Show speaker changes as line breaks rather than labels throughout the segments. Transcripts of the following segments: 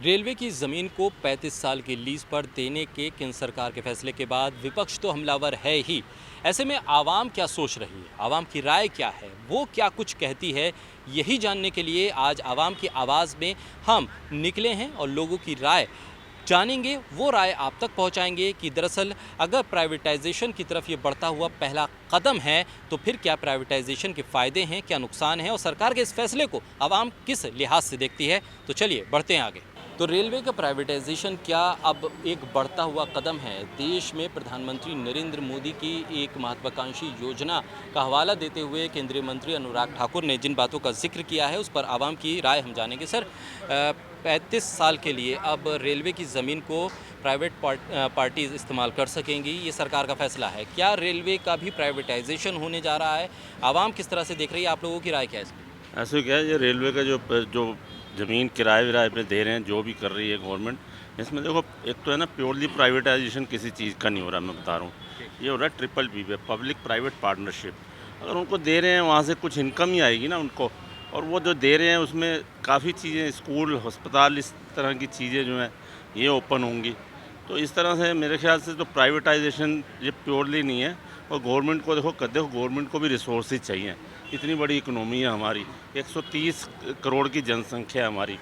Railway की ज़मीन को 35 साल की लीज़ पर देने के केंद्र सरकार के फैसले के बाद विपक्ष तो हमलावर है ही। ऐसे में आवाम क्या सोच रही है, आवाम की राय क्या है, वो क्या कुछ कहती है, यही जानने के लिए आज आवाम की आवाज़ में हम निकले हैं और लोगों की राय जानेंगे। वो राय आप तक पहुंचाएंगे कि दरअसल अगर प्राइवेटाइजेशन की तरफ ये बढ़ता हुआ पहला कदम है तो फिर क्या प्राइवेटाइजेशन के फ़ायदे हैं, क्या नुकसान है और सरकार के इस फैसले को आवाम किस लिहाज से देखती है। तो चलिए बढ़ते हैं आगे। तो रेलवे का प्राइवेटाइजेशन क्या अब एक बढ़ता हुआ कदम है? देश में प्रधानमंत्री नरेंद्र मोदी की एक महत्वाकांक्षी योजना का हवाला देते हुए केंद्रीय मंत्री अनुराग ठाकुर ने जिन बातों का जिक्र किया है उस पर आवाम की राय हम जानेंगे। सर, 35 साल के लिए अब रेलवे की ज़मीन को प्राइवेट पार्टीज इस्तेमाल कर सकेंगी, ये सरकार का फैसला है। क्या रेलवे का भी प्राइवेटाइजेशन होने जा रहा है? आवाम किस तरह से देख रही है, आप लोगों की राय क्या है इसमें?
ऐसे क्या है, ये रेलवे का जो ज़मीन किराए विराए पे दे रहे हैं, जो भी कर रही है गवर्नमेंट, इसमें देखो एक तो है ना, प्योरली प्राइवेटाइजेशन किसी चीज़ का नहीं हो रहा। मैं बता रहा हूँ, ये हो रहा है ट्रिपल पी पे, पब्लिक प्राइवेट पार्टनरशिप। अगर उनको दे रहे हैं, वहाँ से कुछ इनकम ही आएगी ना उनको। और वो जो दे रहे हैं उसमें काफ़ी चीज़ें, स्कूल, अस्पताल, इस तरह की चीज़ें जो हैं ये ओपन होंगी। तो इस तरह से मेरे ख्याल से तो प्राइवेटाइजेशन ये प्योरली नहीं है। और गवर्नमेंट को देखो गवर्नमेंट को भी रिसोर्सेज चाहिए। इतनी बड़ी इकोनॉमी है हमारी, 130 करोड़ की जनसंख्या है हमारी,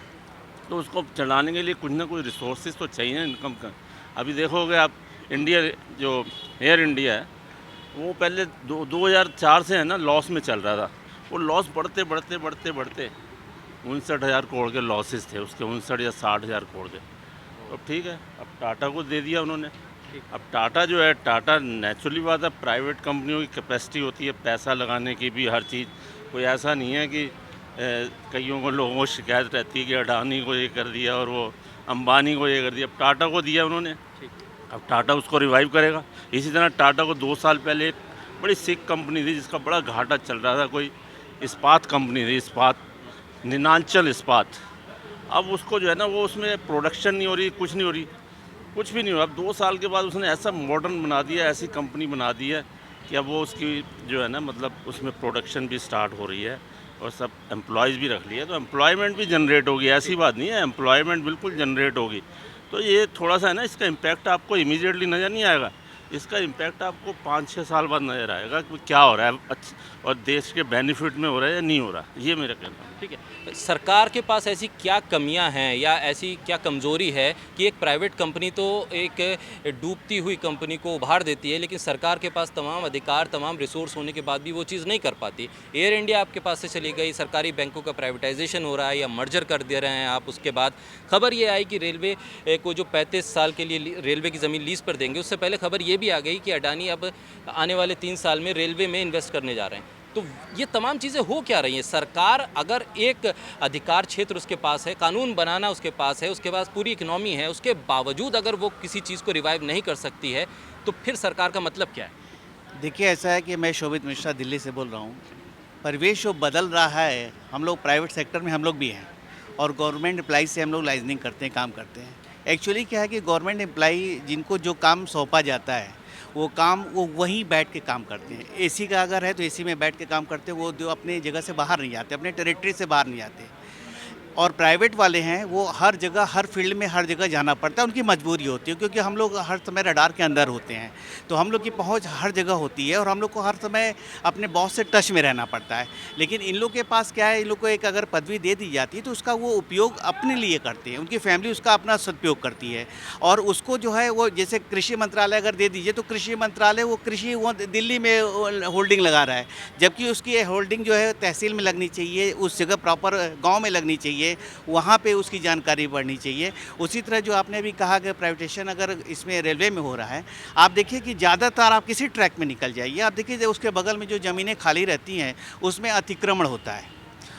तो उसको चलाने के लिए कुछ ना कुछ रिसोर्सेज तो चाहिए इनकम का। अभी देखोगे आप, इंडिया जो एयर इंडिया है, वो पहले 2004 से है ना लॉस में चल रहा था। वो लॉस बढ़ते बढ़ते बढ़ते बढ़ते 59,000 करोड़ के लॉसेस थे उसके, 59 या 60,000 करोड़ के। तो ठीक है, अब टाटा को दे दिया उन्होंने। अब टाटा जो है, टाटा नेचुरली बात है, प्राइवेट कंपनियों की कैपेसिटी होती है पैसा लगाने की भी, हर चीज़। कोई ऐसा नहीं है कि कईयों को, लोगों को शिकायत रहती है कि अडानी को ये कर दिया और वो अंबानी को ये कर दिया। अब टाटा को दिया उन्होंने, अब टाटा उसको रिवाइव करेगा। इसी तरह टाटा को 2 साल पहले एक बड़ी सिक कंपनी थी जिसका बड़ा घाटा चल रहा था, कोई इस्पात कंपनी थी, नीलांचल इस्पात। अब उसको जो है ना, वो उसमें प्रोडक्शन नहीं हो रही, कुछ नहीं हो रही, कुछ भी नहीं हुआ। अब 2 साल के बाद उसने ऐसा मॉडर्न बना दिया, ऐसी कंपनी बना दी है कि अब वो उसकी जो है ना, मतलब उसमें प्रोडक्शन भी स्टार्ट हो रही है और सब एम्प्लॉयज़ भी रख लिया, तो एम्प्लॉयमेंट भी जनरेट होगी। ऐसी बात नहीं है, एम्प्लॉयमेंट बिल्कुल जनरेट होगी। तो ये थोड़ा सा है ना, इसका इम्पैक्ट आपको इमीडिएटली नज़र नहीं आएगा। इसका इम्पैक्ट आपको 5-6 साल बाद नज़र आएगा कि क्या हो रहा है और देश के बेनिफिट में हो रहा है या नहीं हो रहा। ये मेरा कहना है।
ठीक है, सरकार के पास ऐसी क्या कमियां हैं या ऐसी क्या कमज़ोरी है कि एक प्राइवेट कंपनी तो एक डूबती हुई कंपनी को उभार देती है, लेकिन सरकार के पास तमाम अधिकार, तमाम रिसोर्स होने के बाद भी वो चीज़ नहीं कर पाती। एयर इंडिया आपके पास से चली गई, सरकारी बैंकों का प्राइवेटाइजेशन हो रहा है या मर्जर कर दे रहे हैं आप। उसके बाद खबर ये आई कि रेलवे को जो 35 साल के लिए रेलवे की ज़मीन लीज़ पर देंगे, उससे पहले खबर ये भी आ गई कि अडानी अब आने वाले 3 साल में रेलवे में इन्वेस्ट करने जा रहे हैं। तो ये तमाम चीज़ें हो क्या रही हैं? सरकार अगर एक अधिकार क्षेत्र उसके पास है, कानून बनाना उसके पास है, उसके पास पूरी इकनॉमी है, उसके बावजूद अगर वो किसी चीज़ को रिवाइव नहीं कर सकती है, तो फिर सरकार का मतलब क्या है?
देखिए, ऐसा है कि मैं शोभित मिश्रा दिल्ली से बोल रहा हूँ। परिवेश जो बदल रहा है, हम लोग प्राइवेट सेक्टर में हम लोग भी हैं और गवर्नमेंट एम्प्लॉई से हम लोग लाइजनिंग करते हैं, काम करते हैं। एक्चुअली क्या है कि गवर्नमेंट एम्प्लॉई जिनको जो काम सौंपा जाता है, वो काम वो वहीं बैठ के काम करते हैं। एसी का अगर है तो एसी में बैठ के काम करते हैं, वो जो अपनी जगह से बाहर नहीं आते, अपने टेरिटरी से बाहर नहीं आते। और प्राइवेट वाले हैं, वो हर जगह, हर फील्ड में हर जगह जाना पड़ता है, उनकी मजबूरी होती है, क्योंकि हम लोग हर समय रडार के अंदर होते हैं, तो हम लोग की पहुंच हर जगह होती है और हम लोग को हर समय अपने बॉस से टच में रहना पड़ता है। लेकिन इन लोग के पास क्या है, इन लोग को एक अगर पदवी दे दी जाती है तो उसका वो उपयोग अपने लिए करते हैं, उनकी फैमिली उसका अपना सदुपयोग करती है। और उसको जो है, वो जैसे कृषि मंत्रालय अगर दे दीजिए तो कृषि मंत्रालय वो कृषि वो दिल्ली में होल्डिंग लगा रहा है, जबकि उसकी होल्डिंग जो है तहसील में लगनी चाहिए, उस जगह प्रॉपर गाँव में लगनी चाहिए, वहाँ पे उसकी जानकारी बढ़नी चाहिए। उसी तरह जो आपने अभी कहा कि प्राइवेटेशन अगर इसमें रेलवे में हो रहा है, आप देखिए कि ज़्यादातर आप किसी ट्रैक में निकल जाइए, आप देखिए उसके बगल में जो ज़मीनें खाली रहती हैं उसमें अतिक्रमण होता है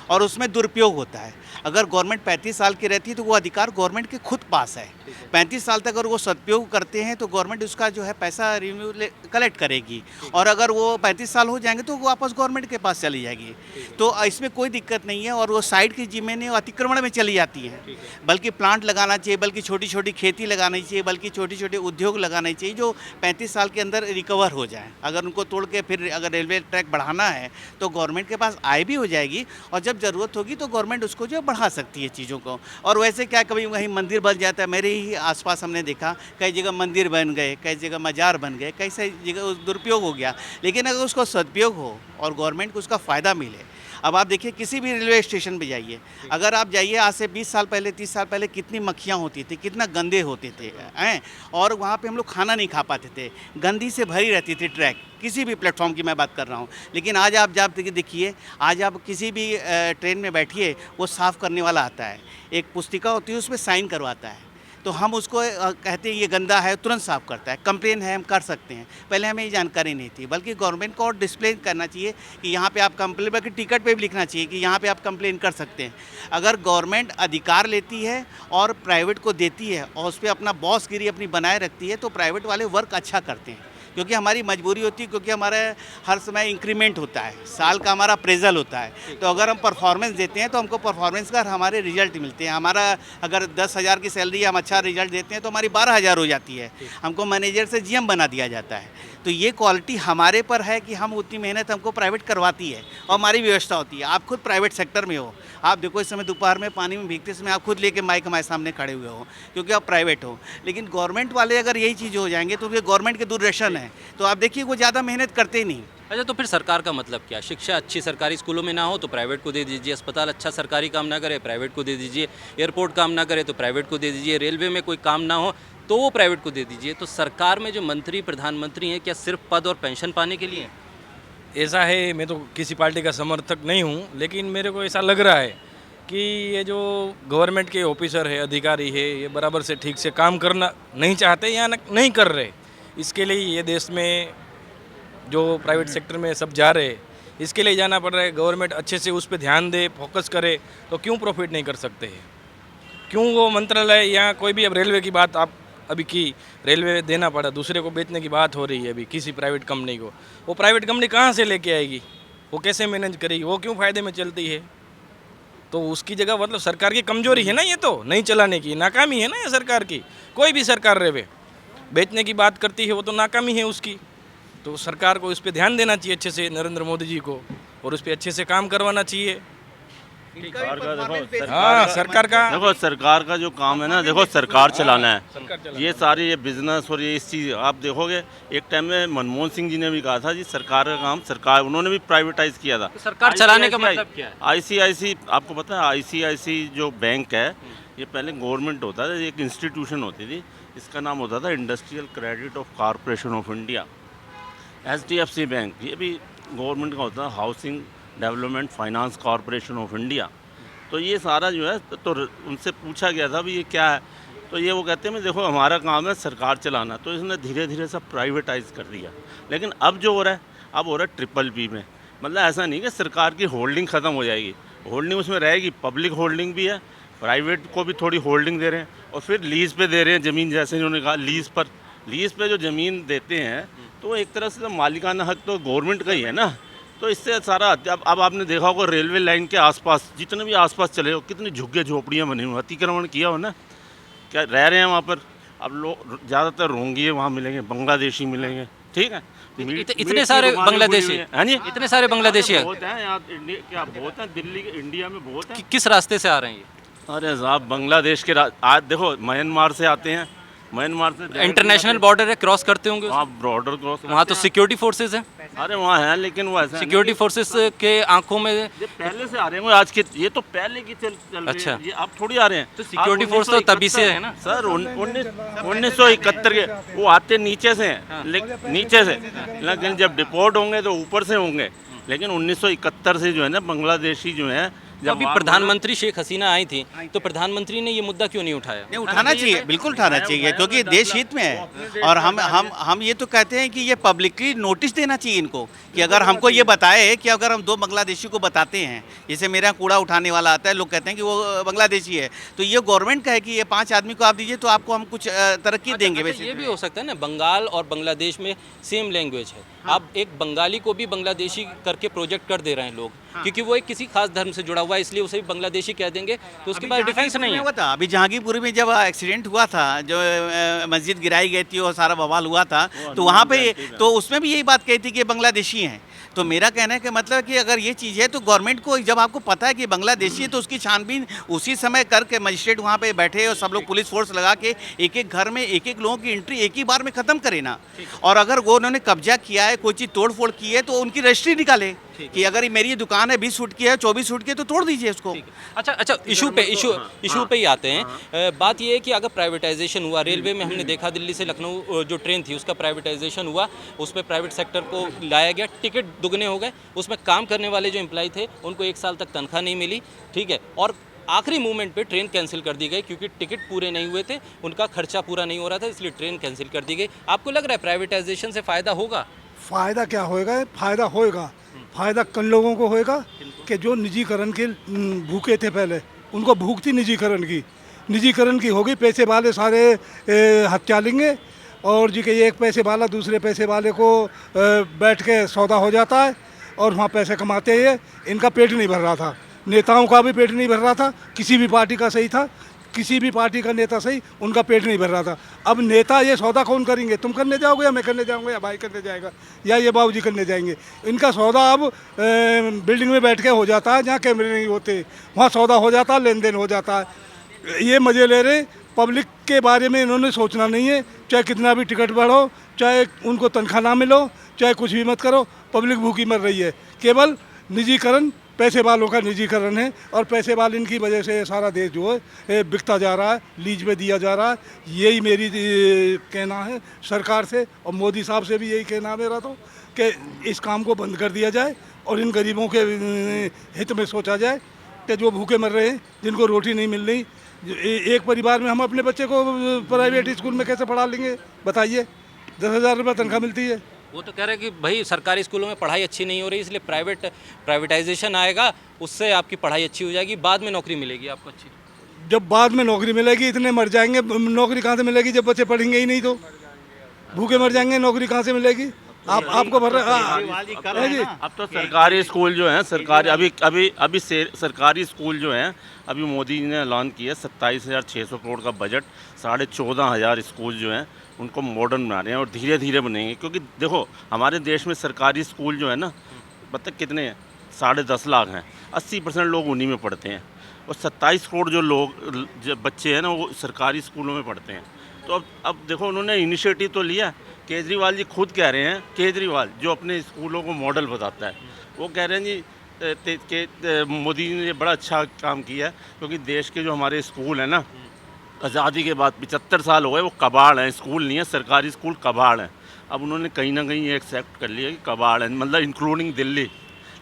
और उसमें दुरुपयोग होता है। अगर गवर्नमेंट 35 साल की रहती है तो वो अधिकार गवर्नमेंट के खुद पास है। 35 साल तक अगर वो सदुपयोग करते हैं तो गवर्नमेंट उसका जो है पैसा रिन्यू कलेक्ट करेगी, और अगर वो 35 साल हो जाएंगे तो वो वापस गवर्नमेंट के पास चली जाएगी। तो इसमें कोई दिक्कत नहीं है। और वो साइड की ज़मीनें अतिक्रमण में चली जाती हैं, बल्कि प्लांट लगाना चाहिए, बल्कि छोटी छोटी खेती लगानी चाहिए, बल्कि छोटे छोटे उद्योग लगाने चाहिए जो 35 साल के अंदर रिकवर हो जाए। अगर उनको तोड़ के फिर अगर रेलवे ट्रैक बढ़ाना है तो गवर्नमेंट के पास आय भी हो जाएगी, और जब जब ज़रूरत होगी तो गवर्नमेंट उसको जो है बढ़ा सकती है चीज़ों को। और वैसे क्या कभी कहीं मंदिर बन जाता है, मेरे ही आसपास हमने देखा कई जगह मंदिर बन गए, कई जगह मज़ार बन गए, कई सारी जगह दुरुपयोग हो गया। लेकिन अगर उसको सदुपयोग हो और गवर्नमेंट को उसका फ़ायदा मिले, अब आप देखिए किसी भी रेलवे स्टेशन पे जाइए, अगर आप जाइए आज से 20 साल पहले 30 साल पहले कितनी मक्खियाँ होती थी, कितना गंदे होते थे हैं, और वहाँ पे हम लोग खाना नहीं खा पाते थे, गंदी से भरी रहती थी ट्रैक, किसी भी प्लेटफॉर्म की मैं बात कर रहा हूँ। लेकिन आज आप जब देखिए, आज आप किसी भी ट्रेन में बैठिए, वो साफ़ करने वाला आता है, एक पुस्तिका होती है उसमें साइन करवाता है, तो हम उसको कहते हैं ये गंदा है, तुरंत साफ़ करता है। कंप्लेन है, हम कर सकते हैं। पहले हमें ये जानकारी नहीं थी, बल्कि गवर्नमेंट को और डिस्प्ले करना चाहिए कि यहाँ पे आप कंप्लेन, बल्कि टिकट पे भी लिखना चाहिए कि यहाँ पे आप कंप्लेन कर सकते हैं। अगर गवर्नमेंट अधिकार लेती है और प्राइवेट को देती है और उस पर अपना बॉसगिरी अपनी बनाए रखती है, तो प्राइवेट वाले वर्क अच्छा करते हैं, क्योंकि हमारी मजबूरी होती है, क्योंकि हमारा हर समय इंक्रीमेंट होता है, साल का हमारा अप्रेजल होता है। तो अगर हम परफॉर्मेंस देते हैं तो हमको परफॉर्मेंस का हमारे रिजल्ट मिलते हैं। हमारा अगर 10,000 की सैलरी है, हम अच्छा रिजल्ट देते हैं तो हमारी 12,000 हो जाती है, हमको मैनेजर से जीएम बना दिया जाता है। तो ये क्वालिटी हमारे पर है कि हम उतनी मेहनत हमको प्राइवेट करवाती है और हमारी व्यवस्था होती है। आप खुद प्राइवेट सेक्टर में हो, आप देखो इस समय दोपहर में पानी में भीगते समय आप खुद लेके माइक हमारे सामने खड़े हुए हो, क्योंकि आप प्राइवेट हो। लेकिन गवर्नमेंट वाले अगर यही चीज़ हो जाएंगे तो ये गवर्नमेंट के दूरदर्शन है, तो आप देखिए वो ज़्यादा मेहनत करते ही नहीं।
अच्छा, तो फिर सरकार का मतलब क्या? शिक्षा अच्छी सरकारी स्कूलों में ना हो तो प्राइवेट को दे दीजिए, अस्पताल अच्छा सरकारी काम ना करे प्राइवेट को दे दीजिए, एयरपोर्ट काम ना करे तो प्राइवेट को दे दीजिए, रेलवे में कोई काम ना हो तो वो प्राइवेट को दे दीजिए। तो सरकार में जो मंत्री प्रधानमंत्री हैं, क्या सिर्फ पद और पेंशन पाने के लिए?
ऐसा है, मैं तो किसी पार्टी का समर्थक नहीं हूँ, लेकिन मेरे को ऐसा लग रहा है कि ये जो गवर्नमेंट के ऑफिसर है, अधिकारी है, ये बराबर से ठीक से काम करना नहीं चाहते या नहीं कर रहे। इसके लिए ये देश में जो प्राइवेट सेक्टर में सब जा रहे हैं, इसके लिए जाना पड़ रहा है। गवर्नमेंट अच्छे से उस पर ध्यान दे, फोकस करे, तो क्यों प्रॉफिट नहीं कर सकते हैं? क्यों वो मंत्रालय या कोई भी, अब रेलवे की बात आप अभी की, रेलवे देना पड़ा, दूसरे को बेचने की बात हो रही है अभी किसी प्राइवेट कंपनी को। वो प्राइवेट कंपनी कहाँ से लेके आएगी? वो कैसे मैनेज करेगी? वो क्यों फ़ायदे में चलती है? तो उसकी जगह मतलब सरकार की कमजोरी है ना, ये तो नहीं चलाने की नाकामी है ना, ये सरकार की। कोई भी सरकार रहे, बेचने की बात करती है वो तो नाकामी है उसकी। तो सरकार को इस पर ध्यान देना चाहिए अच्छे से, नरेंद्र मोदी जी को, और उस पर अच्छे से काम करवाना चाहिए।
सरकार का देखो,
हाँ, सरकार का
देखो सरकार का जो काम है ना, देखो सरकार चलाना है। ये सारी ये बिजनेस और ये इस चीज़ आप देखोगे, एक टाइम में मनमोहन सिंह जी ने भी कहा था जी सरकार का काम, सरकार उन्होंने भी प्राइवेटाइज किया था।
तो सरकार चलाने का मतलब क्या है?
आईसीआईसी, आपको पता है आईसीआईसी जो बैंक है, ये पहले गवर्नमेंट होता था, एक इंस्टीट्यूशन होती थी, इसका नाम होता था industrial credit of corporation of India, HDFC bank. ये भी गवर्नमेंट का होता है, housing development finance corporation of India. तो ये सारा जो है, तो उनसे पूछा गया था भी ये क्या है, तो ये वो कहते हैं देखो हमारा काम है सरकार चलाना। तो इसने धीरे धीरे सब प्राइवेटाइज कर दिया। लेकिन अब जो हो रहा है, अब हो रहा है BBB में। मतलब ऐसा नहीं कि सरकार की होल्डिंग ख़त्म हो जाएगी, होल्डिंग उसमें रहेगी, पब्लिक होल्डिंग भी है, प्राइवेट को भी थोड़ी होल्डिंग दे रहे हैं, और फिर लीज़ पे दे रहे हैं ज़मीन। जैसे उन्होंने कहा लीज़ पे जो ज़मीन देते हैं, तो एक तरह से मालिकाना हक तो गवर्नमेंट का ही है ना। तो इससे सारा, अब आपने देखा होगा रेलवे लाइन के आसपास, जितने भी आसपास चले हो, कितनी झुग्गे झोपड़ियाँ बनी हुई, अतिक्रमण किया हो ना, क्या रह रहे हैं वहाँ पर। अब लोग ज़्यादातर रोंगी वहाँ मिलेंगे, बांग्लादेशी मिलेंगे, ठीक है।
इतने सारे बांग्लादेशी,
हाँ जी,
इतने सारे बांग्लादेशी हैं,
बहुत हैं यहाँ, क्या बहुत हैं, दिल्ली इंडिया में बहुत हैं।
किस रास्ते से आ रहे हैं ये?
अरे साहब, बांग्लादेश के आज देखो म्यांमार से आते हैं, म्यांमार से
इंटरनेशनल बॉर्डर है, क्रॉस करते होंगे
वहाँ बॉर्डर क्रॉस,
वहाँ तो सिक्योरिटी फोर्सेज हैं।
अरे वहाँ है, लेकिन वो ऐसा
सिक्योरिटी फोर्सेस के आंखों में
ये पहले से आ रहे हैं, आज के, ये तो पहले की चल रही
अच्छा।
है, ये अब थोड़ी आ रहे हैं।
तो सिक्योरिटी फोर्स तो तभी से है ना
सर, 1971 के वो आते नीचे से हैं, नीचे से, लेकिन जब डिपोर्ट होंगे तो ऊपर से होंगे। लेकिन 1971 से जो है ना, बांग्लादेशी जो है,
जब अभी प्रधानमंत्री शेख हसीना आई थी, तो प्रधानमंत्री ने ये मुद्दा क्यों नहीं उठाया?
नहीं, उठाना चाहिए, बिल्कुल उठाना चाहिए, क्योंकि देश हित में है। और हम ये तो कहते हैं कि ये पब्लिकली नोटिस देना चाहिए इनको, कि अगर हमको ये बताए कि अगर हम 2 बांग्लादेशी को बताते हैं, जैसे मेरे यहाँ कूड़ा उठाने वाला आता है, लोग कहते हैं कि वो बांग्लादेशी है, तो ये गवर्नमेंट का है कि ये 5 आदमी को आप दीजिए तो आपको हम कुछ तरक्की देंगे। वैसे
ये भी हो सकता है ना, बंगाल और बांग्लादेश में सेम लैंग्वेज है। अब एक बंगाली को भी बांग्लादेशी करके प्रोजेक्ट कर दे रहे हैं लोग, क्योंकि वो एक किसी खास धर्म से जुड़ा हुआ है, इसलिए उसे भी बांग्लादेशी कह देंगे, तो उसके पास डिफेंस नहीं है।
था अभी जहांगीरपुर में जब एक्सीडेंट हुआ था, जो मस्जिद गिराई गई थी और सारा बवाल हुआ था, तो वहाँ पे तो उसमें भी यही बात कही थी कि बांग्लादेशी हैं। तो मेरा कहना है कि मतलब कि अगर ये चीज़ है तो गवर्नमेंट को, जब आपको पता है कि बांग्लादेशी है तो उसकी छानबीन उसी समय करके मजिस्ट्रेट वहाँ पे बैठे और सब लोग पुलिस फोर्स लगा के एक एक घर में एक एक लोगों की एंट्री एक ही बार में ख़त्म करे ना। और अगर वो उन्होंने कब्जा किया है, कोई चीज़ तोड़ फोड़ की है तो उनकी रजिस्ट्री निकाले कि अगर मेरी ये दुकान है 20 फुट की है, 24 फुट की है तो तोड़ दीजिए उसको।
अच्छा, इशू पे ही आते हैं। बात ये है कि अगर प्राइवेटाइजेशन हुआ, रेलवे में हमने देखा दिल्ली से लखनऊ जो ट्रेन थी उसका प्राइवेटाइजेशन हुआ, उसमें प्राइवेट सेक्टर को लाया गया, टिकट दुगने हो गए, उसमें काम करने वाले जो एम्प्लॉय थे उनको 1 साल तक तनख्वाह नहीं मिली, ठीक है, और आखिरी मोमेंट पे ट्रेन कैंसिल कर दी गई क्योंकि टिकट पूरे नहीं हुए थे, उनका खर्चा पूरा नहीं हो रहा था, इसलिए ट्रेन कैंसिल कर दी गई। आपको लग रहा है प्राइवेटाइजेशन से फ़ायदा होगा?
फ़ायदा क्या होएगा? फ़ायदा होएगा, फ़ायदा किन लोगों को होएगा कि जो निजीकरण के भूखे थे पहले, उनको भूख थी निजीकरण की होगी, पैसे वाले सारे हत्या लेंगे और जी के एक पैसे वाला दूसरे पैसे वाले को बैठ के सौदा हो जाता है और वहाँ पैसे कमाते हैं। इनका पेट नहीं भर रहा था, नेताओं का भी पेट नहीं भर रहा था, किसी भी पार्टी का सही था, किसी भी पार्टी का नेता सही, उनका पेट नहीं भर रहा था। अब नेता ये सौदा कौन करेंगे? तुम करने जाओगे या मैं करने जाऊँगा या भाई करने जाएगा या ये बाबूजी करने जाएंगे। इनका सौदा अब बिल्डिंग में बैठ के हो जाता है, जहाँ कैमरे नहीं होते वहाँ सौदा हो जाता है, लेन देन हो जाता है। ये मज़े ले रहे, पब्लिक के बारे में इन्होंने सोचना नहीं है। चाहे कितना भी टिकट बढ़ो, चाहे उनको तनख्वाह ना मिलो, चाहे कुछ भी मत करो, पब्लिक भूखी मर रही है। केवल निजीकरण, पैसे वालों का निजीकरण है और पैसे वाले इनकी वजह से सारा देश जो है बिकता जा रहा है, लीज पे दिया जा रहा है। यही मेरी कहना है सरकार से और मोदी साहब से भी यही कहना है मेरा तो, कि इस काम को बंद कर दिया जाए और इन गरीबों के हित में सोचा जाए कि जो भूखे मर रहे हैं, जिनको रोटी नहीं मिल रही। एक परिवार में हम अपने बच्चे को प्राइवेट स्कूल में कैसे पढ़ा लेंगे बताइए? 10,000 रुपये तनख्वाह मिलती है।
वो तो कह रहे हैं कि भाई सरकारी स्कूलों में पढ़ाई अच्छी नहीं हो रही, इसलिए प्राइवेटाइजेशन आएगा, उससे आपकी पढ़ाई अच्छी हो जाएगी, बाद में नौकरी मिलेगी आपको अच्छी।
जब बाद में नौकरी मिलेगी, इतने मर जाएंगे, नौकरी कहाँ से मिलेगी जब बच्चे पढ़ेंगे ही नहीं तो? भूखे मर जाएंगे, नौकरी कहाँ से मिलेगी? आपको भर रहे जी।
अब तो सरकारी स्कूल जो हैं, सरकारी अभी सरकारी स्कूल जो हैं, अभी मोदी जी ने ऐलान किया 27,600 करोड़ का बजट, 14,500 स्कूल जो हैं उनको मॉडर्न बना रहे हैं और धीरे धीरे बनेंगे। क्योंकि देखो हमारे देश में सरकारी स्कूल जो है ना, मतलब कितने हैं, 10.5 लाख हैं, 80% लोग उन्हीं में पढ़ते हैं और 27 करोड़ जो बच्चे हैं ना वो सरकारी स्कूलों में पढ़ते हैं। तो अब देखो उन्होंने इनिशिएटिव तो लिया। केजरीवाल जी खुद कह रहे हैं, केजरीवाल जो अपने स्कूलों को मॉडल बताता है, वो कह रहे हैं जी कि मोदी जी ने बड़ा अच्छा काम किया है, क्योंकि देश के जो हमारे स्कूल हैं ना, आज़ादी के बाद 75 साल हो गए, वो कबाड़ हैं, स्कूल नहीं है, सरकारी स्कूल कबाड़ हैं। अब उन्होंने कहीं ना कहीं ये एक्सेप्ट कर लिया कि कबाड़ है, मतलब इंक्लूडिंग दिल्ली।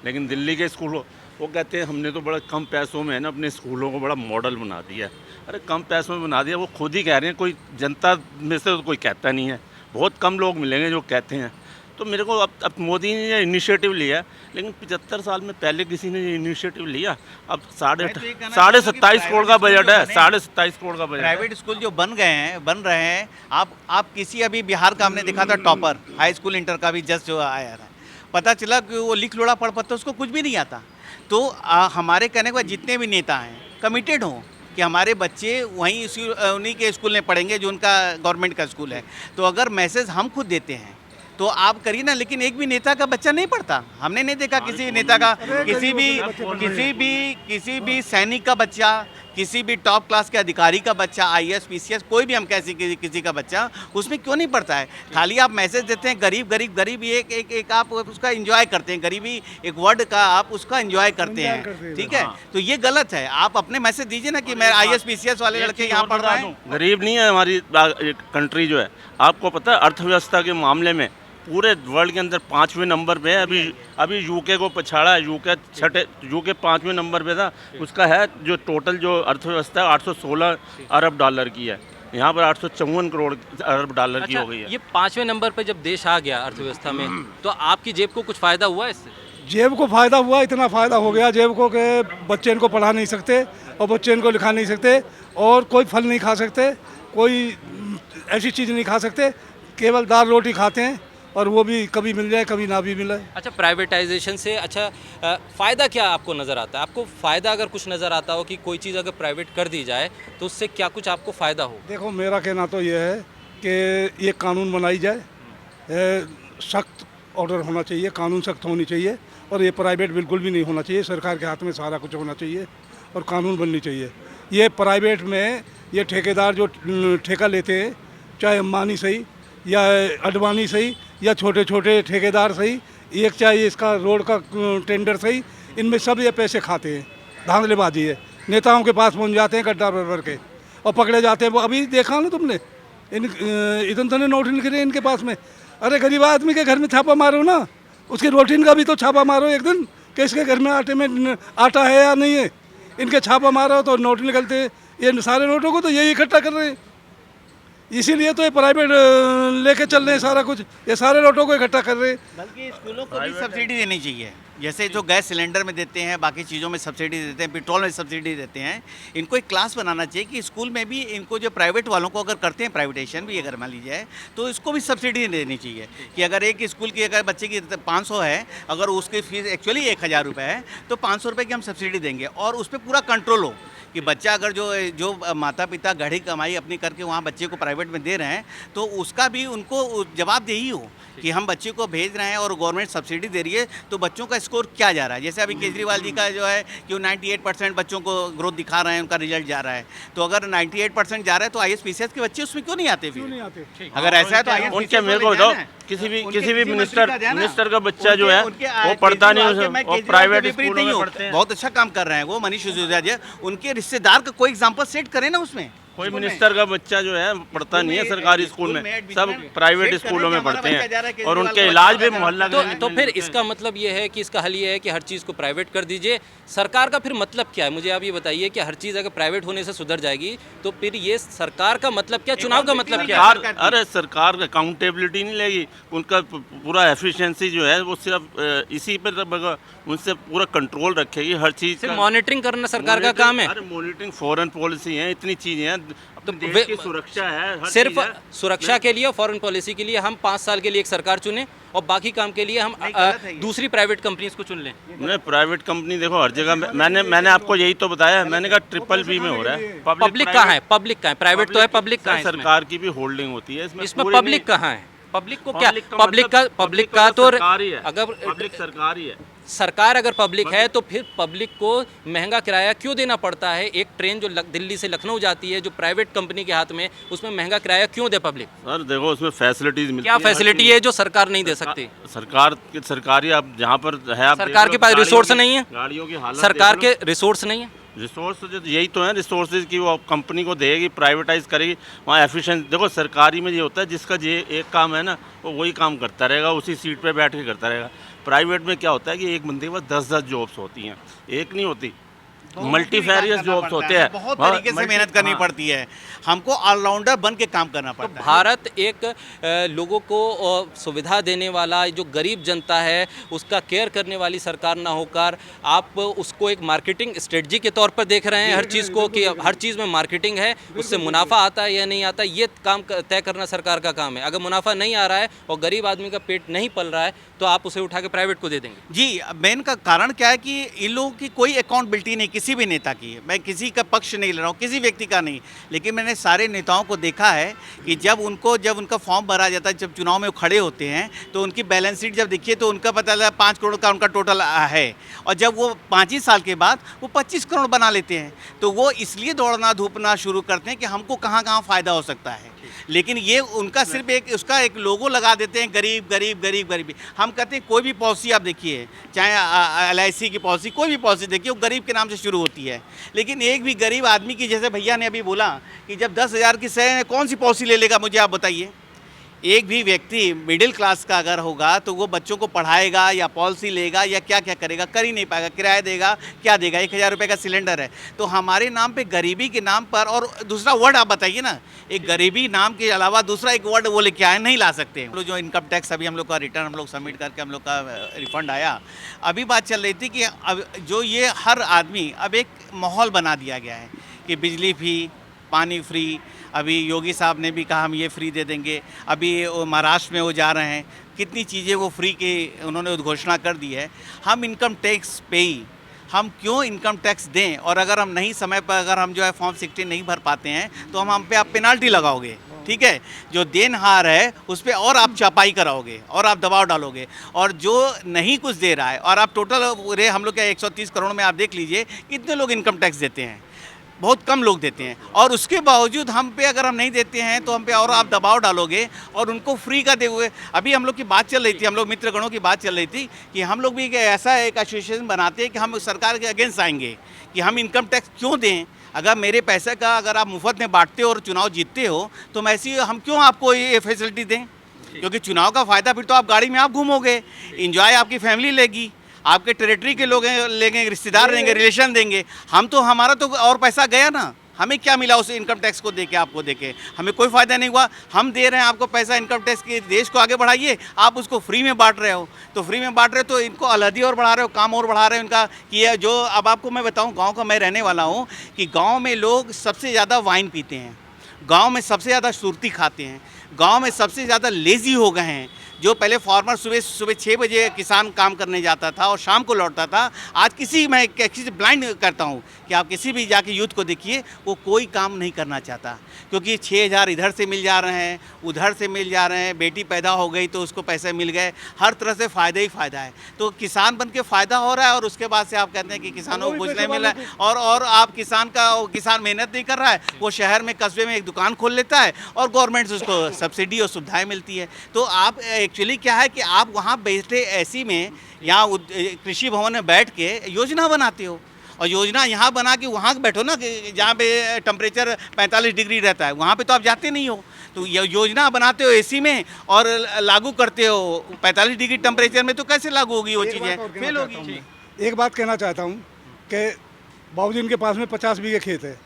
लेकिन दिल्ली के स्कूल वो कहते हैं हमने तो बड़ा कम पैसों में है ना अपने स्कूलों को बड़ा मॉडल बना दिया है। अरे कम पैसों में बना दिया, वो खुद ही कह रहे हैं, कोई जनता में से तो कोई कहता नहीं है, बहुत कम लोग मिलेंगे जो कहते हैं। तो मेरे को अब मोदी ने ये इनिशिएटिव लिया, लेकिन 75 साल में पहले किसी ने ये इनिशिएटिव लिया। अब 27.5 करोड़ का बजट है, 27.5 करोड़ का बजट।
प्राइवेट स्कूल जो बन रहे हैं, आप किसी, अभी बिहार का हमने देखा था टॉपर, हाई स्कूल इंटर का भी जस्ट जो आया था, पता चला कि वो लिख लोड़ा पढ़ पाता, उसको कुछ भी नहीं आता। तो हमारे कहने के बाद जितने भी नेता हैं कमिटेड हों कि हमारे बच्चे वहीं उन्हीं के स्कूल में पढ़ेंगे जो उनका गवर्नमेंट का स्कूल है। तो अगर मैसेज हम खुद देते हैं तो आप करिए ना, लेकिन एक भी नेता का बच्चा नहीं पढ़ता। हमने नहीं देखा किसी नेता का, किसी भी सैनिक का बच्चा, किसी भी टॉप क्लास के अधिकारी का बच्चा, IAS PCS कोई भी हम कैसे किसी का बच्चा उसमें क्यों नहीं पढ़ता है। खाली आप मैसेज देते हैं गरीब गरीब गरीब, एक आप उसका एंजॉय करते हैं, गरीबी एक वर्ड का आप उसका एंजॉय करते हैं, ठीक है। तो ये गलत है। आप अपने मैसेज दीजिए ना कि मैं IAS PCS वाले लड़के यहाँ पढ़ रहा हूँ।
गरीब नहीं है हमारी कंट्री जो है। आपको पता है अर्थव्यवस्था के मामले में पूरे वर्ल्ड के अंदर 5वें नंबर पे है। अभी यूके को पछाड़ा है, यूके 5वें नंबर पे था। उसका है जो टोटल जो अर्थव्यवस्था है 816 अरब डॉलर की है, यहाँ पर 854 करोड़ अरब डॉलर की हो गई है।
ये 5वें नंबर पे जब देश आ गया अर्थव्यवस्था में, तो आपकी जेब को कुछ फ़ायदा हुआ इससे?
जेब को फ़ायदा हुआ, इतना फ़ायदा हो गया जेब को कि बच्चे इनको पढ़ा नहीं सकते और बच्चे इनको लिखा नहीं सकते और कोई फल नहीं खा सकते, कोई ऐसी चीज़ नहीं खा सकते, केवल दाल रोटी खाते हैं और वो भी कभी मिल जाए कभी ना भी मिले।
अच्छा, प्राइवेटाइजेशन से अच्छा फ़ायदा क्या आपको नज़र आता है? आपको फ़ायदा अगर कुछ नज़र आता हो कि कोई चीज़ अगर प्राइवेट कर दी जाए तो उससे क्या कुछ आपको फ़ायदा हो?
देखो मेरा कहना तो ये है कि ये कानून बनाई जाए, सख्त ऑर्डर होना चाहिए, कानून सख्त होनी चाहिए और ये प्राइवेट बिल्कुल भी नहीं होना चाहिए। सरकार के हाथ में सारा कुछ होना चाहिए और कानून बननी चाहिए। ये प्राइवेट में ये ठेकेदार जो ठेका लेते हैं, चाहे अंबानी सही या अडवाणी सही या छोटे छोटे ठेकेदार सही, एक चाहे इसका रोड का टेंडर सही, इनमें सब ये पैसे खाते हैं। धांधलेबाजी है। नेताओं के पास पहुंच जाते हैं गड्ढा भर भर के और पकड़े जाते हैं। वो अभी देखा ना तुमने, इतने तो नोट निकले इनके पास में। अरे गरीब आदमी के घर में छापा मारो ना, उसके रोटीन का भी तो छापा मारो एक दिन कि इसके घर में आटा है या नहीं है। इनके छापा मारो तो नोट निकलते। ये सारे नोटों को तो यही इकट्ठा कर रहे हैं, इसीलिए तो ये प्राइवेट लेके चल रहे हैं सारा कुछ। ये सारे नोटों को इकट्ठा कर रहे हैं।
बल्कि स्कूलों को भी सब्सिडी देनी चाहिए, जैसे जो गैस सिलेंडर में देते हैं, बाकी चीज़ों में सब्सिडी देते हैं, पेट्रोल में सब्सिडी देते हैं। इनको एक क्लास बनाना चाहिए कि स्कूल में भी इनको जो प्राइवेट वालों को अगर करते हैं, प्राइवेटेशन भी अगर मान लीजिए, तो इसको भी सब्सिडी देनी चाहिए कि अगर एक स्कूल की अगर बच्चे की 500 है, अगर उसकी फीस एक्चुअली 1000 रुपये है, तो 500 रुपये की हम सब्सिडी देंगे और उस पर पूरा कंट्रोल हो कि बच्चा अगर जो माता पिता गढ़ी कमाई अपनी करके वहाँ बच्चे को प्राइवेट में दे रहे हैं, तो उसका भी उनको जवाबदेही हो कि हम बच्चे को भेज रहे हैं और गवर्नमेंट सब्सिडी दे रही है, तो बच्चों का स्कोर क्या जा रहा है। जैसे अभी केजरीवाल जी का जो है कि वो 98% बच्चों को ग्रोथ दिखा रहे हैं, उनका रिजल्ट जा रहा है। तो अगर 98% जा रहा है तो IAS PCS के बच्चे उसमें क्यों नहीं आते फिर? अगर ऐसा है तो IAS
उनके मेरे को बताओ, किसी भी मिनिस्टर का बच्चा जो है वो पढ़ता नहीं, वो प्राइवेट स्कूलों में पढ़ते हैं।
बहुत अच्छा काम कर रहे हैं वो मनीष सिसोदिया जी। उनके रिश्तेदार का कोई एग्जाम्पल सेट करें ना उसमें।
कोई मिनिस्टर का बच्चा जो है पढ़ता नहीं है सरकारी स्कूल में, सब प्राइवेट स्कूलों में पढ़ते हैं और उनके इलाज भी मोहल्ला
तो फिर इसका मतलब ये है कि इसका हल ये है कि हर चीज़ को प्राइवेट कर दीजिए। सरकार का फिर मतलब क्या है, मुझे आप ये बताइए कि हर चीज़ अगर प्राइवेट होने से सुधर जाएगी तो फिर ये सरकार का मतलब क्या, चुनाव का मतलब क्या है?
अरे सरकार अकाउंटेबिलिटी नहीं लेगी, उनका पूरा एफिशिएंसी जो है वो सिर्फ इसी पर उनसे पूरा कंट्रोल रखेगी हर चीज़।
सिर्फ मॉनिटरिंग करना सरकार का काम है।
अरे मॉनिटरिंग, फॉरेन पॉलिसी है, इतनी चीज़ें हैं,
तो
देश की सुरक्षा है, हर
सिर्फ
चीज़ है।
सुरक्षा के लिए और फॉरेन पॉलिसी के लिए हम 5 साल के लिए एक सरकार चुने और बाकी काम के लिए हम दूसरी प्राइवेट कंपनीज को चुन लें।
नहीं, प्राइवेट कंपनी देखो हर जगह। मैंने आपको यही तो बताया, मैंने कहा BBB में हो रहा है।
पब्लिक कहाँ है? पब्लिक कहाँ है? प्राइवेट तो है, पब्लिक कहाँ है?
सरकार की भी होल्डिंग होती है
इसमें पब्लिक कहाँ है? पब्लिक को क्या, पब्लिक का तो अगर
पब्लिक सरकार ही है।
सरकार अगर पब्लिक है तो फिर पब्लिक को महंगा किराया क्यों देना पड़ता है? एक ट्रेन जो दिल्ली से लखनऊ जाती है जो प्राइवेट कंपनी के हाथ में, उसमें महंगा किराया क्यों दे पब्लिक?
सर देखो उसमें फैसिलिटीज मिलती
क्या फैसिलिटी है जो सरकार नहीं दे सकती?
सरकारी आप जहाँ पर है,
सरकार के पास रिसोर्स नहीं है,
गाड़ियों की हालत,
सरकार के रिसोर्स नहीं है।
रिसोर्स यही तो है रिसोर्सेज की, वो कंपनी को देगी, प्राइवेटाइज करेगी, वहाँ एफिशिएंट। देखो सरकारी में ये होता है जिसका ये एक काम है ना वो वही काम करता रहेगा, उसी सीट पे बैठ के करता रहेगा। प्राइवेट में क्या होता है कि एक बंदे के पास 10-10 जॉब्स होती हैं, एक नहीं होती, मल्टीफेरियस जॉब्स होते हैं,
बहुत तरीके से मेहनत करनी पड़ती है, हमको ऑलराउंडर बन के काम करना पड़ता है।
भारत एक लोगों को सुविधा देने वाला, जो गरीब जनता है उसका केयर करने वाली सरकार ना होकर आप उसको एक मार्केटिंग स्ट्रेटजी के तौर पर देख रहे हैं हर चीज़ को, कि हर चीज़ में मार्केटिंग है, उससे मुनाफा आता है या नहीं आता, ये काम तय करना सरकार का काम है। अगर मुनाफा नहीं आ रहा है और गरीब आदमी का पेट नहीं पल रहा है तो आप उसे उठा के प्राइवेट को दे देंगे।
जी, मेन का कारण क्या है कि इन लोगों की कोई अकाउंटेबिलिटी नहीं, किसी भी नेता की। मैं किसी का पक्ष नहीं ले रहा हूँ, किसी व्यक्ति का नहीं, लेकिन मैंने सारे नेताओं को देखा है कि जब उनका फॉर्म भरा जाता है, जब चुनाव में वो खड़े होते हैं तो उनकी बैलेंस शीट जब देखिए तो उनका पता चला 5 करोड़ का उनका टोटल है, और जब वो 5 ही साल के बाद वो 25 करोड़ बना लेते हैं, तो वो इसलिए दौड़ना धूपना शुरू करते हैं कि हमको कहाँ कहाँ फ़ायदा हो सकता है। लेकिन ये उनका सिर्फ उसका एक लोगो लगा देते हैं, गरीब गरीब गरीब गरीबी। हम कहते हैं कोई भी पॉलिसी आप देखिए, चाहे LIC की पॉलिसी, कोई भी पॉलिसी देखिए, वो गरीब के नाम से शुरू होती है। लेकिन एक भी गरीब आदमी की, जैसे भैया ने अभी बोला कि जब 10,000 की सह कौन सी पॉलिसी ले लेगा, मुझे आप बताइए। एक भी व्यक्ति मिडिल क्लास का अगर होगा तो वो बच्चों को पढ़ाएगा या पॉलिसी लेगा या क्या क्या करेगा, कर ही नहीं पाएगा। किराया देगा, क्या देगा? 1000 रुपये का सिलेंडर है। तो हमारे नाम पे गरीबी के नाम पर, और दूसरा वर्ड आप बताइए ना, एक गरीबी नाम के अलावा दूसरा एक वर्ड वो लेके आए, नहीं ला सकते। हम लोग जो इनकम टैक्स अभी हम लोग का रिटर्न हम लोग सबमिट करके हम लोग का रिफंड आया, अभी बात चल रही थी कि अब जो ये हर आदमी, अब एक माहौल बना दिया गया है कि बिजली फ्री, पानी फ्री। अभी योगी साहब ने भी कहा हम ये फ्री दे देंगे। अभी महाराष्ट्र में वो जा रहे हैं, कितनी चीज़ें वो फ्री की उन्होंने घोषणा कर दी है। हम इनकम टैक्स पे ही, हम क्यों इनकम टैक्स दें? और अगर हम नहीं समय पर अगर हम जो है फॉर्म 16 नहीं भर पाते हैं तो हम पे आप पेनाल्टी लगाओगे। ठीक है, जो देनहार है उस पर और आप चापाई कराओगे और आप दबाव डालोगे, और जो नहीं कुछ दे रहा है, और आप टोटल रे हम लोग क्या 130 करोड़ में आप देख लीजिए कितने लोग इनकम टैक्स देते हैं, बहुत कम लोग देते हैं, और उसके बावजूद हम पे अगर हम नहीं देते हैं तो हम पे और आप दबाव डालोगे और उनको फ्री का दे हुए। अभी हम लोग की बात चल रही थी, हम लोग मित्रगणों की बात चल रही थी कि हम लोग भी ऐसा एक एसोसिएशन बनाते हैं कि हम सरकार के अगेंस्ट आएंगे कि हम इनकम टैक्स क्यों दें। अगर मेरे पैसे का अगर आप मुफ्त में बांटते हो और चुनाव जीतते हो तो ऐसी हम क्यों आपको ये फैसिलिटी दें, क्योंकि चुनाव का फ़ायदा फिर तो आप गाड़ी में आप घूमोगे, इंजॉय आपकी फैमिली लेगी, आपके टेरिटरी के लोग लेंगे, रिश्तेदार लेंगे, रिलेशन देंगे। हम तो हमारा तो और पैसा गया ना, हमें क्या मिला उस इनकम टैक्स को देके, आपको देके हमें कोई फ़ायदा नहीं हुआ। हम दे रहे हैं आपको पैसा इनकम टैक्स के, देश को आगे बढ़ाइए, आप उसको फ्री में बांट रहे हो। तो फ्री में बांट रहे हो तो इनको अलहदी और बढ़ा रहे हो, काम और बढ़ा रहे हो इनका कि ये जो अब आपको मैं बताऊँ, गाँव का मैं रहने वाला हूँ, कि गाँव में लोग सबसे ज़्यादा वाइन पीते हैं, गाँव में सबसे ज़्यादा सुरती खाते हैं, गाँव में सबसे ज़्यादा लेज़ी हो गए हैं। जो पहले फार्मर सुबह 6 बजे किसान काम करने जाता था और शाम को लौटता था, आज मैं किसी से ब्लाइंड करता हूँ कि आप किसी भी जाके यूथ को देखिए, वो कोई काम नहीं करना चाहता, क्योंकि 6,000 इधर से मिल जा रहे हैं, उधर से मिल जा रहे हैं, बेटी पैदा हो गई तो उसको पैसे मिल गए, हर तरह से फ़ायदा ही फ़ायदा है। तो किसान बन के फ़ायदा हो रहा है और उसके बाद से आप कहते हैं कि किसानों को कुछ नहीं मिल रहा है, और आप किसान मेहनत नहीं कर रहा है, वो शहर में कस्बे में एक दुकान खोल लेता है और गवर्नमेंट से उसको सब्सिडी और सुविधाएँ मिलती है। तो आप एक्चुअली क्या है कि आप वहाँ बैठे ऐसी में, यहाँ कृषि भवन में बैठ के योजना बनाते हो, और योजना यहाँ बना के वहाँ बैठो ना, कि जहाँ पे टेम्परेचर 45 डिग्री रहता है, वहाँ पे तो आप जाते नहीं हो। तो योजना बनाते हो एसी में और लागू करते हो 45 डिग्री टेम्परेचर में, तो कैसे लागू होगी वो चीज़ें, फेल होगी।
एक बात कहना चाहता हूँ कि बाबूजी इनके पास में 50 बीघे खेत है,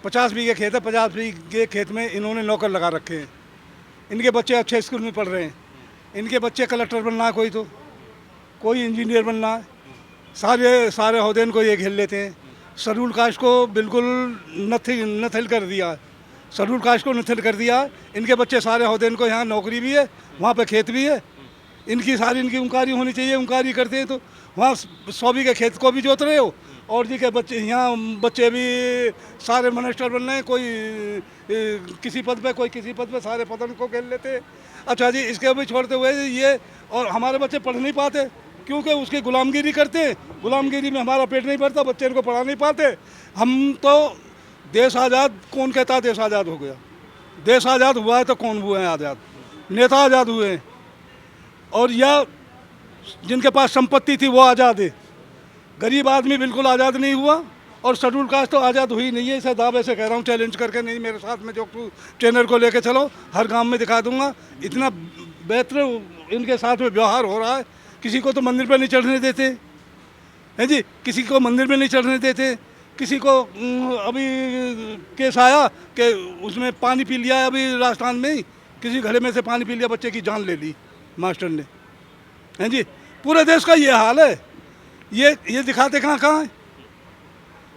50 बीघे खेत है, 50 बीघे खेत में इन्होंने नौकर लगा रखे हैं। इनके बच्चे अच्छे स्कूल में पढ़ रहे हैं, इनके बच्चे कलेक्टर बनना है, कोई इंजीनियर बनना है, सारे ओहदे इनको ये घेर लेते हैं। शेड्यूल कास्ट को बिल्कुल नथिल कर दिया है, शेड्यूल कास्ट को नथिल कर दिया है। इनके बच्चे सारे ओहदे, इनको यहाँ नौकरी भी है, वहाँ पे खेत भी है, इनकी उनकारी होनी चाहिए, उनकारी करते हैं तो वहाँ 100 बीघे खेत को भी जोत रहे हो, और जी के बच्चे यहाँ बच्चे भी सारे मिनिस्टर बन रहे हैं, कोई किसी पद पे, कोई किसी पद पे, सारे पद को घेर लेते हैं। अच्छा जी, इसके भी छोड़ते हुए ये, और हमारे बच्चे पढ़ नहीं पाते क्योंकि उसकी गुलामगिरी करते हैं, गुलामगिरी में हमारा पेट नहीं भरता, बच्चे इनको पढ़ा नहीं पाते। हम तो देश आज़ाद, कौन कहता है देश आज़ाद हो गया? देश आज़ाद हुआ है तो कौन हुए हैं आज़ाद? नेता आज़ाद हुए हैं, और या जिनके पास संपत्ति थी वो आज़ाद है। गरीब आदमी बिल्कुल आज़ाद नहीं हुआ, और शेड्यूल कास्ट तो आज़ाद हुई नहीं है। इसे दावे से कह रहा हूँ, चैलेंज करके, नहीं मेरे साथ में जो ट्रेनर को लेके चलो, हर गांव में दिखा दूंगा। इतना बेहतर इनके साथ में व्यवहार हो रहा है, किसी को तो मंदिर पे नहीं चढ़ने देते हैं जी, किसी को मंदिर में नहीं चढ़ने देते, किसी को अभी केस आया कि उसमें पानी पी लिया, अभी राजस्थान में ही किसी घड़े में से पानी पी लिया, बच्चे की जान ले ली मास्टर ने, हैं जी। पूरे देश का ये हाल है। ये दिखाते कहाँ है?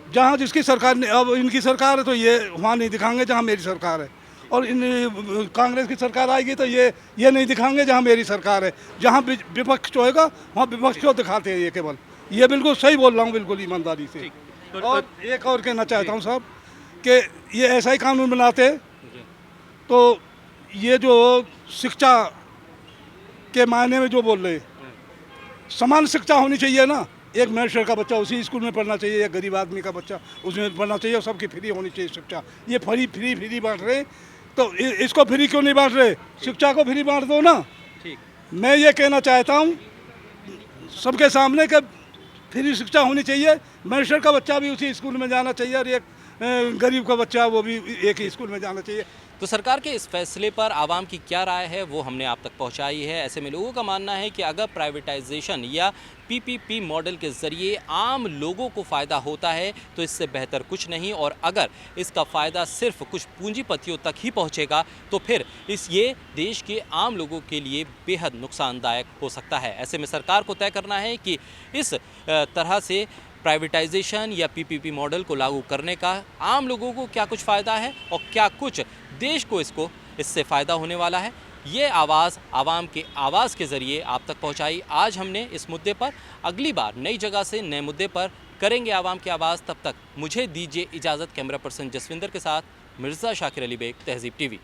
जहाँ जिसकी सरकार ने, अब इनकी सरकार है तो ये वहाँ नहीं दिखाएंगे जहाँ मेरी सरकार है, और कांग्रेस की सरकार आएगी तो ये नहीं दिखाएंगे जहाँ मेरी सरकार है। जहाँ विपक्ष होएगा वहाँ विपक्ष को दिखाते हैं ये केवल। ये बिल्कुल सही बोल रहा हूँ, बिल्कुल ईमानदारी से। और एक और कहना चाहता हूँ साहब कि ये ऐसा ही कानून बनाते तो ये जो शिक्षा के मायने में जो बोल रहे, समान शिक्षा होनी चाहिए ना। एक मिनिस्टर का बच्चा उसी स्कूल में पढ़ना चाहिए, एक गरीब आदमी का बच्चा उसमें पढ़ना चाहिए, और सबकी फ्री होनी चाहिए शिक्षा। ये फ्री बांट रहे, तो इसको फ्री क्यों नहीं बांट रहे? शिक्षा को फ्री बांट दो ना।
ठीक,
मैं ये कहना चाहता हूँ सबके सामने कि फ्री शिक्षा होनी चाहिए, मिनिस्टर का बच्चा भी उसी स्कूल में जाना चाहिए, और एक गरीब का बच्चा वो भी एक ही स्कूल में जाना चाहिए।
तो सरकार के इस फैसले पर आवाम की क्या राय है वो हमने आप तक पहुंचाई है। ऐसे में लोगों का मानना है कि अगर प्राइवेटाइजेशन या पीपीपी मॉडल के ज़रिए आम लोगों को फ़ायदा होता है तो इससे बेहतर कुछ नहीं, और अगर इसका फ़ायदा सिर्फ कुछ पूंजीपतियों तक ही पहुंचेगा तो फिर ये देश के आम लोगों के लिए बेहद नुकसानदायक हो सकता है। ऐसे में सरकार को तय करना है कि इस तरह से प्राइवेटाइजेशन या पीपीपी मॉडल को लागू करने का आम लोगों को क्या कुछ फ़ायदा है और क्या कुछ देश को इससे फ़ायदा होने वाला है। ये आवाज़ आवाम के आवाज़ के ज़रिए आप तक पहुंचाई आज हमने इस मुद्दे पर। अगली बार नई जगह से नए मुद्दे पर करेंगे आवाम की आवाज़। तब तक मुझे दीजिए इजाज़त। कैमरा पर्सन जसविंदर के साथ मिर्ज़ा शाकिर अली बेग, तहज़ीब टीवी।